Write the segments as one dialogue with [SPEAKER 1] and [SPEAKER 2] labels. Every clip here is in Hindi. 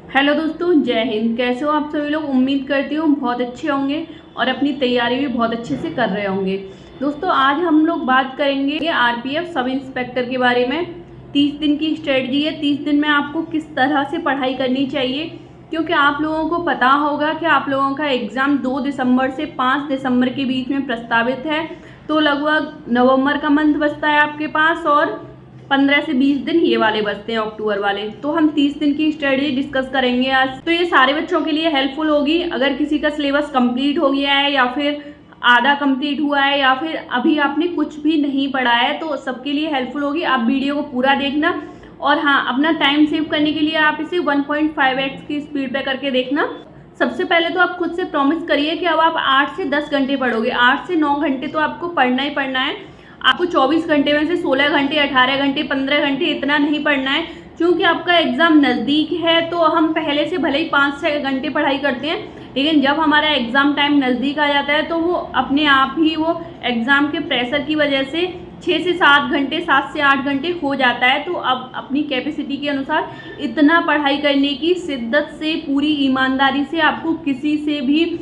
[SPEAKER 1] हेलो दोस्तों, जय हिंद। कैसे हो आप सभी लोग? उम्मीद करती हूँ बहुत अच्छे होंगे और अपनी तैयारी भी बहुत अच्छे से कर रहे होंगे। दोस्तों, आज हम लोग बात करेंगे आरपीएफ सब इंस्पेक्टर के बारे में। 30 दिन की स्ट्रेटजी है। 30 दिन में आपको किस तरह से पढ़ाई करनी चाहिए, क्योंकि आप लोगों को पता होगा कि आप लोगों का एग्ज़ाम 2 दिसंबर से 5 दिसंबर के बीच में प्रस्तावित है। तो लगभग नवंबर का मंथ बचता है आपके पास और 15 से 20 दिन ये वाले बचते हैं, अक्टूबर वाले। तो हम 30 दिन की स्टडी डिस्कस करेंगे आज। तो ये सारे बच्चों के लिए हेल्पफुल होगी। अगर किसी का सिलेबस कंप्लीट हो गया है या फिर आधा कंप्लीट हुआ है या फिर अभी आपने कुछ भी नहीं पढ़ा है, तो सबके लिए हेल्पफुल होगी। आप वीडियो को पूरा देखना और हाँ, अपना टाइम सेव करने के लिए आप इसे 1.5x की स्पीड पे करके देखना। सबसे पहले तो आप खुद से प्रॉमिस करिए कि अब आप 8 से 10 घंटे पढ़ोगे। 8 से 9 घंटे तो आपको पढ़ना ही पढ़ना है। आपको 24 घंटे में से 16 घंटे, 18 घंटे, 15 घंटे इतना नहीं पढ़ना है, क्योंकि आपका एग्ज़ाम नज़दीक है। तो हम पहले से भले ही 5-6 घंटे पढ़ाई करते हैं, लेकिन जब हमारा एग्ज़ाम टाइम नज़दीक आ जाता है तो वो अपने आप ही वो एग्ज़ाम के प्रेशर की वजह से 6 से 7 घंटे, 7 से 8 घंटे हो जाता है। तो अब अपनी कैपेसिटी के अनुसार इतना पढ़ाई करने की शिद्दत से, पूरी ईमानदारी से, आपको किसी से भी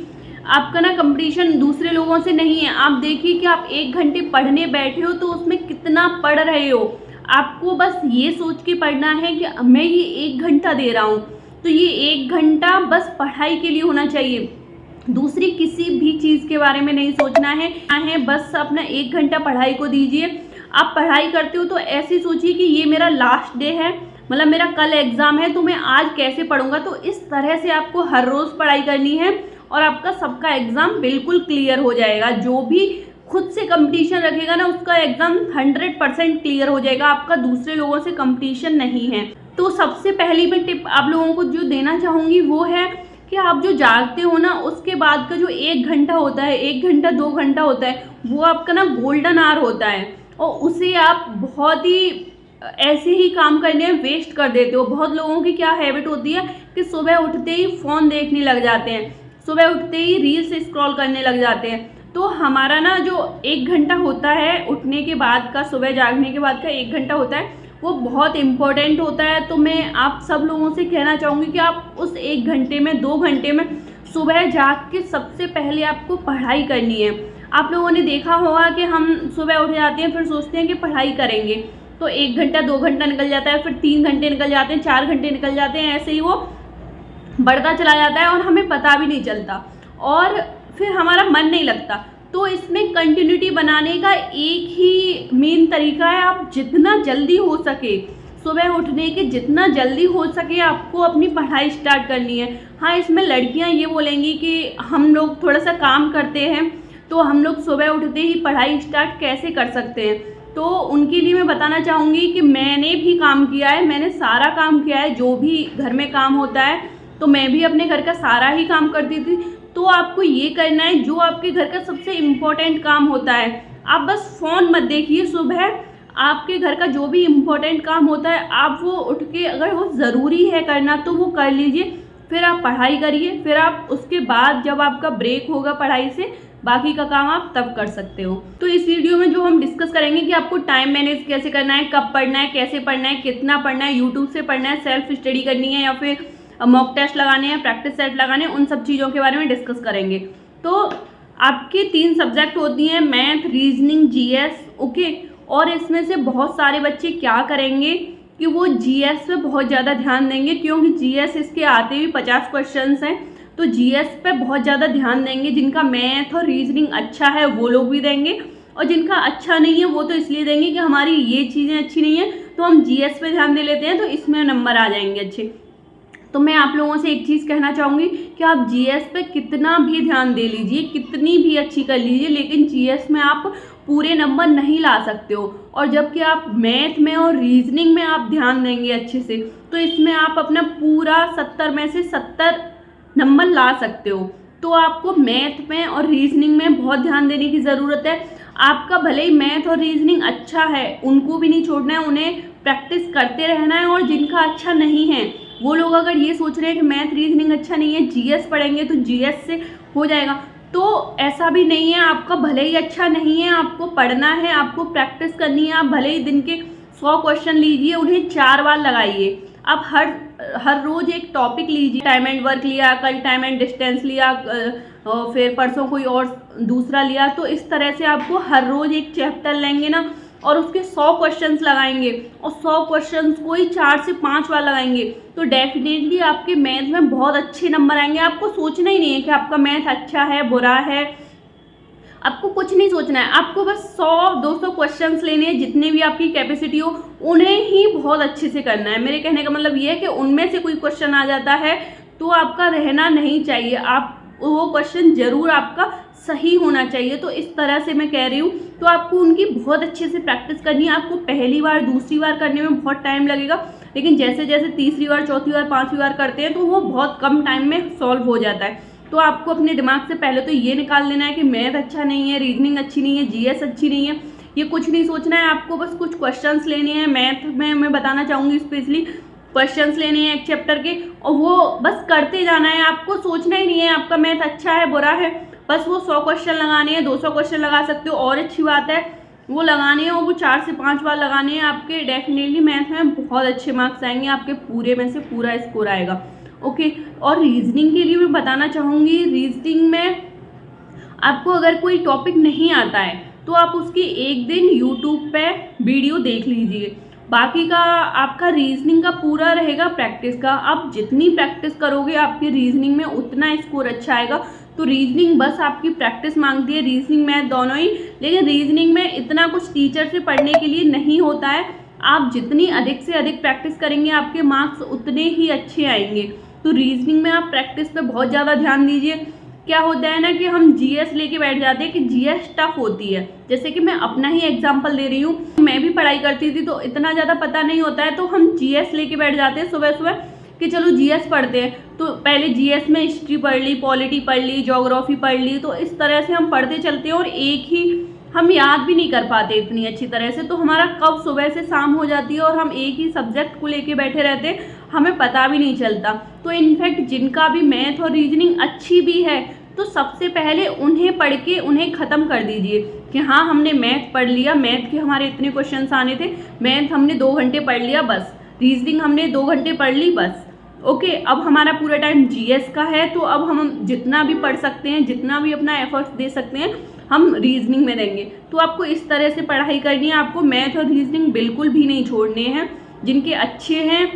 [SPEAKER 1] आपका ना कंपटीशन दूसरे लोगों से नहीं है। आप देखिए कि आप 1 घंटे पढ़ने बैठे हो तो उसमें कितना पढ़ रहे हो। आपको बस ये सोच के पढ़ना है कि मैं ये 1 घंटा दे रहा हूँ, तो ये 1 घंटा बस पढ़ाई के लिए होना चाहिए। दूसरी किसी भी चीज़ के बारे में नहीं सोचना है। बस अपना 1 घंटा पढ़ाई को दीजिए। आप पढ़ाई करते हो तो ऐसे सोचिए कि ये मेरा लास्ट डे है, मतलब मेरा कल एग्ज़ाम है, तो मैं आज कैसे पढ़ूंगा। तो इस तरह से आपको हर रोज़ पढ़ाई करनी है और आपका सबका एग्ज़ाम बिल्कुल क्लियर हो जाएगा। जो भी खुद से कंपटीशन रखेगा ना, उसका एग्ज़ाम 100% क्लियर हो जाएगा। आपका दूसरे लोगों से कंपटीशन नहीं है। तो सबसे पहली मैं टिप आप लोगों को जो देना चाहूँगी वो है कि आप जो जागते हो ना, उसके बाद का जो 1 घंटा होता है, 1 घंटा 2 घंटा होता है, वो आपका ना गोल्डन आवर होता है और उसे आप बहुत ही ऐसे ही काम करने में वेस्ट कर देते हो। बहुत लोगों की क्या हैबिट होती है कि सुबह उठते ही फ़ोन देखने लग जाते हैं, सुबह उठते ही रील्स स्क्रॉल करने लग जाते हैं। तो हमारा ना जो 1 घंटा होता है उठने के बाद का, सुबह जागने के बाद का 1 घंटा होता है, वो बहुत इम्पोर्टेंट होता है। तो मैं आप सब लोगों से कहना चाहूँगी कि आप उस 1 घंटे में, 2 घंटे में सुबह जाग के सबसे पहले आपको पढ़ाई करनी है। आप लोगों ने देखा होगा कि हम सुबह उठ जाते हैं, फिर सोचते हैं कि पढ़ाई करेंगे, तो 1 घंटा 2 घंटा निकल जाता है, फिर 3 घंटे निकल जाते हैं, 4 घंटे निकल जाते हैं, ऐसे ही वो बढ़ता चला जाता है और हमें पता भी नहीं चलता और फिर हमारा मन नहीं लगता। तो इसमें कंटिन्यूटी बनाने का एक ही मेन तरीका है, आप जितना जल्दी हो सके सुबह उठने के, जितना जल्दी हो सके आपको अपनी पढ़ाई स्टार्ट करनी है। हाँ, इसमें लड़कियां ये बोलेंगी कि हम लोग थोड़ा सा काम करते हैं, तो हम लोग सुबह उठते ही पढ़ाई स्टार्ट कैसे कर सकते हैं। तो उनके लिए मैं बताना चाहूँगी कि मैंने भी काम किया है, मैंने सारा काम किया है, जो भी घर में काम होता है तो मैं भी अपने घर का सारा ही काम करती थी। तो आपको ये करना है, जो आपके घर का सबसे इम्पोर्टेंट काम होता है, आप बस फ़ोन मत देखिए। सुबह आपके घर का जो भी इम्पोर्टेंट काम होता है, आप वो उठ के, अगर वो ज़रूरी है करना तो वो कर लीजिए, फिर आप पढ़ाई करिए। फिर आप उसके बाद जब आपका ब्रेक होगा पढ़ाई से, बाकी का काम आप तब कर सकते हो। तो इस वीडियो में जो हम डिस्कस करेंगे कि आपको टाइम मैनेज कैसे करना है, कब पढ़ना है, कैसे पढ़ना है, कितना पढ़ना है, यूट्यूब से पढ़ना है, सेल्फ स्टडी करनी है या फिर मॉक टेस्ट लगाने हैं, प्रैक्टिस सेट लगाने हैं, उन सब चीज़ों के बारे में डिस्कस करेंगे। तो आपके 3 सब्जेक्ट होती हैं, मैथ, रीजनिंग, जीएस, ओके। और इसमें से बहुत सारे बच्चे क्या करेंगे कि वो जीएस पे बहुत ज़्यादा ध्यान देंगे, क्योंकि जीएस इसके आते भी 50 क्वेश्चंस हैं। तो जीएस पे बहुत ज़्यादा ध्यान देंगे। जिनका मैथ और रीजनिंग अच्छा है वो लोग भी देंगे, और जिनका अच्छा नहीं है वो तो इसलिए देंगे कि हमारी ये चीज़ें अच्छी नहीं है, तो हम जीएस पे ध्यान दे लेते हैं, तो इसमें नंबर आ जाएंगे अच्छे। तो मैं आप लोगों से एक चीज़ कहना चाहूँगी कि आप जीएस पे कितना भी ध्यान दे लीजिए, कितनी भी अच्छी कर लीजिए, लेकिन जीएस में आप पूरे नंबर नहीं ला सकते हो। और जबकि आप मैथ में और रीजनिंग में आप ध्यान देंगे अच्छे से, तो इसमें आप अपना पूरा 70 में से 70 नंबर ला सकते हो। तो आपको मैथ में और रीजनिंग में बहुत ध्यान देने की ज़रूरत है। आपका भले ही मैथ और रीजनिंग अच्छा है, उनको भी नहीं छोड़ना है, उन्हें प्रैक्टिस करते रहना है। और जिनका अच्छा नहीं है वो लोग अगर ये सोच रहे हैं कि मैथ रीजनिंग अच्छा नहीं है, जीएस पढ़ेंगे तो जीएस से हो जाएगा, तो ऐसा भी नहीं है। आपका भले ही अच्छा नहीं है, आपको पढ़ना है, आपको प्रैक्टिस करनी है। आप भले ही दिन के 100 क्वेश्चन लीजिए, उन्हें 4 बार लगाइए। आप हर हर रोज़ एक टॉपिक लीजिए। टाइम एंड वर्क लिया, कल टाइम एंड डिस्टेंस लिया, फिर परसों कोई और दूसरा लिया। तो इस तरह से आपको हर रोज़ एक चैप्टर लेंगे ना और उसके 100 क्वेश्चंस लगाएंगे और 100 क्वेश्चंस को ही 4 से 5 बार लगाएंगे तो डेफिनेटली आपके मैथ में बहुत अच्छे नंबर आएंगे। आपको सोचना ही नहीं है कि आपका मैथ अच्छा है बुरा है, आपको कुछ नहीं सोचना है। आपको बस 100-200 क्वेश्चंस लेने हैं, जितने भी आपकी कैपेसिटी हो उन्हें ही बहुत अच्छे से करना है। मेरे कहने का मतलब ये है कि उनमें से कोई क्वेश्चन आ जाता है तो आपका रहना नहीं चाहिए, आप वो क्वेश्चन जरूर आपका सही होना चाहिए। तो इस तरह से मैं कह रही हूँ। तो आपको उनकी बहुत अच्छे से प्रैक्टिस करनी है। आपको पहली बार दूसरी बार करने में बहुत टाइम लगेगा, लेकिन जैसे जैसे तीसरी बार चौथी बार पांचवी बार करते हैं तो वो बहुत कम टाइम में सॉल्व हो जाता है। तो आपको अपने दिमाग से पहले तो ये निकाल लेना है कि मैथ अच्छा नहीं है, रीजनिंग अच्छी नहीं है, जीएस अच्छी नहीं है, ये कुछ नहीं सोचना है। आपको बस कुछ क्वेश्चंस लेने हैं। मैथ में मैं बताना चाहूँगी स्पेशली क्वेश्चंस लेने हैं एक चैप्टर के और वो बस करते जाना है। आपको सोचना ही नहीं है आपका मैथ अच्छा है बुरा है, बस वो 100 क्वेश्चन लगाने हैं। 200 क्वेश्चन लगा सकते हो और अच्छी बात है, वो लगाने हैं और वो 4 से 5 बार लगाने हैं। आपके डेफिनेटली मैथ में बहुत अच्छे मार्क्स आएंगे, आपके पूरे में से पूरा स्कोर आएगा। ओके। और रीजनिंग के लिए मैं बताना चाहूँगी, रीजनिंग में आपको अगर कोई टॉपिक नहीं आता है तो आप उसकी एक दिन यूट्यूब पे वीडियो देख लीजिए। बाकी का आपका रीजनिंग का पूरा रहेगा प्रैक्टिस का। आप जितनी प्रैक्टिस करोगे आपकी रीजनिंग में उतना स्कोर अच्छा आएगा। तो रीजनिंग बस आपकी प्रैक्टिस मांगती है, रीजनिंग मैथ दोनों ही। लेकिन रीजनिंग में इतना कुछ टीचर से पढ़ने के लिए नहीं होता है। आप जितनी अधिक से अधिक प्रैक्टिस करेंगे आपके मार्क्स उतने ही अच्छे आएंगे। तो रीजनिंग में आप प्रैक्टिस पे बहुत ज़्यादा ध्यान दीजिए। क्या होता है ना कि हम जीएस लेके बैठ जाते हैं कि जीएस टफ होती है। जैसे कि मैं अपना ही एग्जांपल दे रही हूँ, मैं भी पढ़ाई करती थी तो इतना ज़्यादा पता नहीं होता है, तो हम जीएस लेके बैठ जाते हैं सुबह सुबह कि चलो जीएस पढ़ते हैं। तो पहले जीएस में हिस्ट्री पढ़ ली, पॉलिटी पढ़ ली, ज्योग्राफी पढ़ ली, तो इस तरह से हम पढ़ते चलते हैं और एक ही हम याद भी नहीं कर पाते इतनी अच्छी तरह से। तो हमारा कब सुबह से शाम हो जाती है और हम एक ही सब्जेक्ट को लेके बैठे रहते हैं, हमें पता भी नहीं चलता। तो इनफैक्ट जिनका भी मैथ और रीजनिंग अच्छी भी है तो सबसे पहले उन्हें पढ़ के उन्हें ख़त्म कर दीजिए कि हाँ हमने मैथ पढ़ लिया, मैथ के हमारे इतने क्वेश्चंस आने थे, मैथ हमने 2 घंटे पढ़ लिया बस, रीजनिंग हमने 2 घंटे पढ़ ली बस। ओके, अब हमारा पूरा टाइम जीएस का है तो अब हम जितना भी पढ़ सकते हैं, जितना भी अपना एफर्ट्स दे सकते हैं हम रीजनिंग में देंगे। तो आपको इस तरह से पढ़ाई करनी है। आपको मैथ और रीजनिंग बिल्कुल भी नहीं छोड़ने हैं। जिनके अच्छे हैं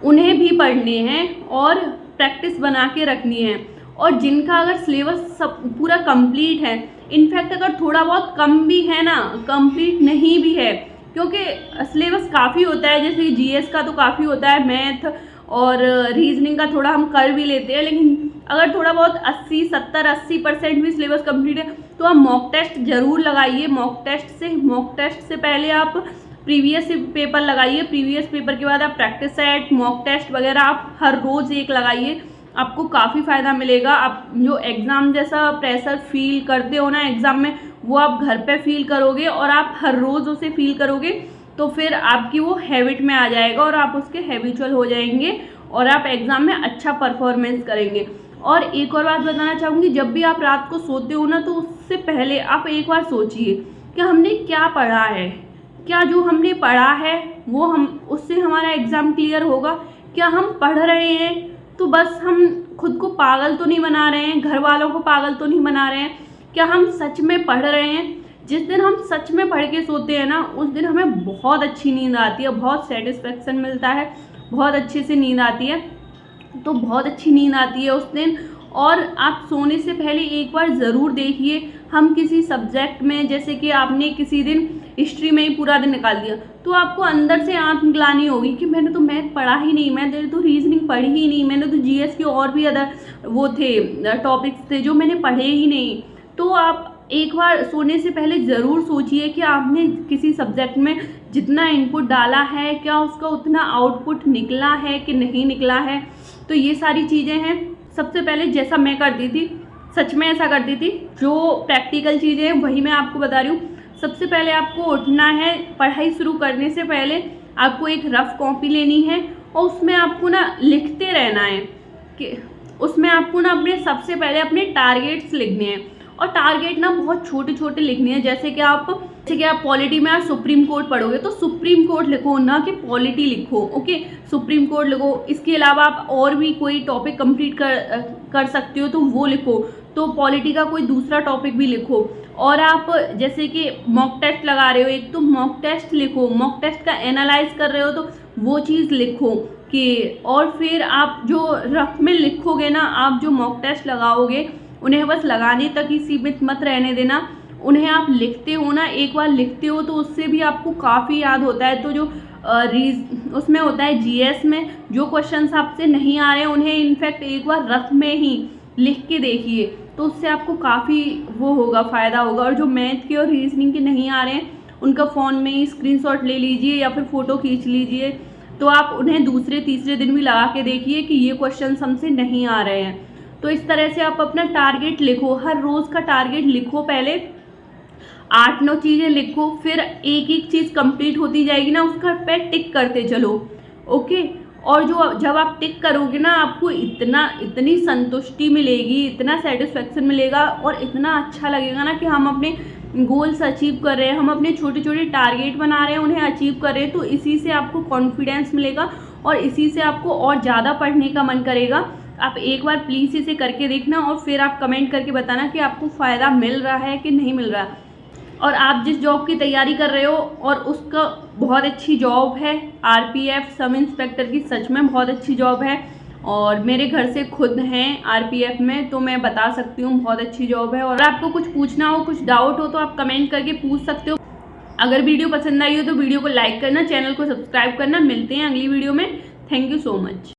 [SPEAKER 1] उन्हें भी पढ़ने हैं और प्रैक्टिस बना के रखनी है। और जिनका अगर सिलेबस सब पूरा कंप्लीट है, इनफैक्ट अगर थोड़ा बहुत कम भी है ना, कंप्लीट नहीं भी है, क्योंकि सिलेबस काफ़ी होता है, जैसे जीएस का तो काफ़ी होता है, मैथ और रीजनिंग का थोड़ा हम कर भी लेते हैं, लेकिन अगर थोड़ा बहुत 80-70-80% भी सिलेबस कंप्लीट है तो आप मॉक टेस्ट ज़रूर लगाइए। मॉक टेस्ट से पहले आप प्रीवियस पेपर लगाइए, प्रीवियस पेपर के बाद आप प्रैक्टिस सेट, मॉक टेस्ट वगैरह आप हर रोज़ एक लगाइए, आपको काफ़ी फ़ायदा मिलेगा। आप जो एग्ज़ाम जैसा प्रेशर फील करते हो ना एग्ज़ाम में, वो आप घर पे फील करोगे और आप हर रोज़ उसे फील करोगे तो फिर आपकी वो हैबिट में आ जाएगा और आप उसके हैबिचुअल हो जाएंगे और आप एग्ज़ाम में अच्छा परफॉर्मेंस करेंगे। और एक और बात बताना चाहूँगी, जब भी आप रात को सोते हो ना तो उससे पहले आप एक बार सोचिए कि हमने क्या पढ़ा है, क्या जो हमने पढ़ा है वो हम उससे हमारा एग्ज़ाम क्लियर होगा, क्या हम पढ़ रहे हैं तो बस हम खुद को पागल तो नहीं बना रहे हैं, घर वालों को पागल तो नहीं बना रहे हैं, क्या हम सच में पढ़ रहे हैं। जिस दिन हम सच में पढ़ के सोते हैं ना उस दिन हमें बहुत अच्छी नींद आती है, बहुत सेटिस्फेक्शन मिलता है, बहुत अच्छे से नींद आती है। तो बहुत अच्छी नींद आती है उस दिन। और आप सोने से पहले एक बार ज़रूर देखिए, हम किसी सब्जेक्ट में, जैसे कि आपने किसी दिन हिस्ट्री में ही पूरा दिन निकाल दिया तो आपको अंदर से आंख निकलानी होगी कि मैंने तो मैथ पढ़ा ही नहीं, मैंने तो रीजनिंग पढ़ी ही नहीं, मैंने तो जीएस के और भी अदर वो थे टॉपिक्स थे जो मैंने पढ़े ही नहीं। तो आप एक बार सोने से पहले ज़रूर सोचिए कि आपने किसी सब्जेक्ट में जितना इनपुट डाला है क्या उसका उतना आउटपुट निकला है कि नहीं निकला है। तो ये सारी चीज़ें हैं। सबसे पहले जैसा मैं करती थी, सच में ऐसा करती थी, जो प्रैक्टिकल चीज़ें हैं वही मैं आपको बता रही हूँ। सबसे पहले आपको उठना है, पढ़ाई शुरू करने से पहले आपको एक रफ कॉपी लेनी है और उसमें आपको ना लिखते रहना है कि उसमें आपको ना अपने सबसे पहले अपने टारगेट्स लिखने हैं और टारगेट ना बहुत छोटे छोटे लिखने हैं। जैसे कि आप पॉलिटी में आज सुप्रीम कोर्ट पढ़ोगे तो सुप्रीम कोर्ट लिखो, ना कि पॉलिटी लिखो। ओके, सुप्रीम कोर्ट लिखो। इसके अलावा आप और भी कोई टॉपिक कंप्लीट कर सकते हो तो वो लिखो, तो पॉलिटी का कोई दूसरा टॉपिक भी लिखो। और आप जैसे कि मॉक टेस्ट लगा रहे हो एक, तो मॉक टेस्ट लिखो, मॉक टेस्ट का एनालाइज कर रहे हो तो वो चीज़ लिखो कि। और फिर आप जो रफ में लिखोगे ना, आप जो मॉक टेस्ट लगाओगे उन्हें बस लगाने तक ही सीमित मत रहने देना। उन्हें आप लिखते हो ना, एक बार लिखते हो तो उससे भी आपको काफ़ी याद होता है। तो जो उसमें होता है जीएस में जो क्वेश्चंस आपसे नहीं आ रहे हैं उन्हें इनफैक्ट एक बार रफ में ही लिख के देखिए, तो उससे आपको काफ़ी वो होगा, फ़ायदा होगा। और जो मैथ के और रीजनिंग के नहीं आ रहे हैं उनका फ़ोन में ही स्क्रीनशॉट ले लीजिए या फिर फ़ोटो खींच लीजिए, तो आप उन्हें दूसरे तीसरे दिन भी लगा के देखिए कि ये क्वेश्चन हमसे नहीं आ रहे हैं। तो इस तरह से आप अपना टारगेट लिखो, हर रोज़ का टारगेट लिखो। पहले 8-9 चीज़ें लिखो, फिर एक एक चीज़ कंप्लीट होती जाएगी ना, उसका पे टिक करते चलो। ओके, और जब आप टिक करोगे ना, आपको इतनी संतुष्टि मिलेगी, इतना सेटिस्फेक्शन मिलेगा और इतना अच्छा लगेगा ना कि हम अपने गोल्स अचीव कर रहे हैं, हम अपने छोटे छोटे टारगेट बना रहे हैं, उन्हें अचीव कर रहे हैं। तो इसी से आपको कॉन्फिडेंस मिलेगा और इसी से आपको और ज़्यादा पढ़ने का मन करेगा। आप एक बार प्लीज़ इसे करके देखना और फिर आप कमेंट करके बताना कि आपको फ़ायदा मिल रहा है कि नहीं मिल रहा है। और आप जिस जॉब की तैयारी कर रहे हो और उसका बहुत अच्छी जॉब है, आरपीएफ सब इंस्पेक्टर की सच में बहुत अच्छी जॉब है। और मेरे घर से खुद हैं आरपीएफ में, तो मैं बता सकती हूँ बहुत अच्छी जॉब है। और आपको कुछ पूछना हो, कुछ डाउट हो तो आप कमेंट करके पूछ सकते हो। अगर वीडियो पसंद आई हो तो वीडियो को लाइक करना, चैनल को सब्सक्राइब करना। मिलते हैं अगली वीडियो में। Thank you so much.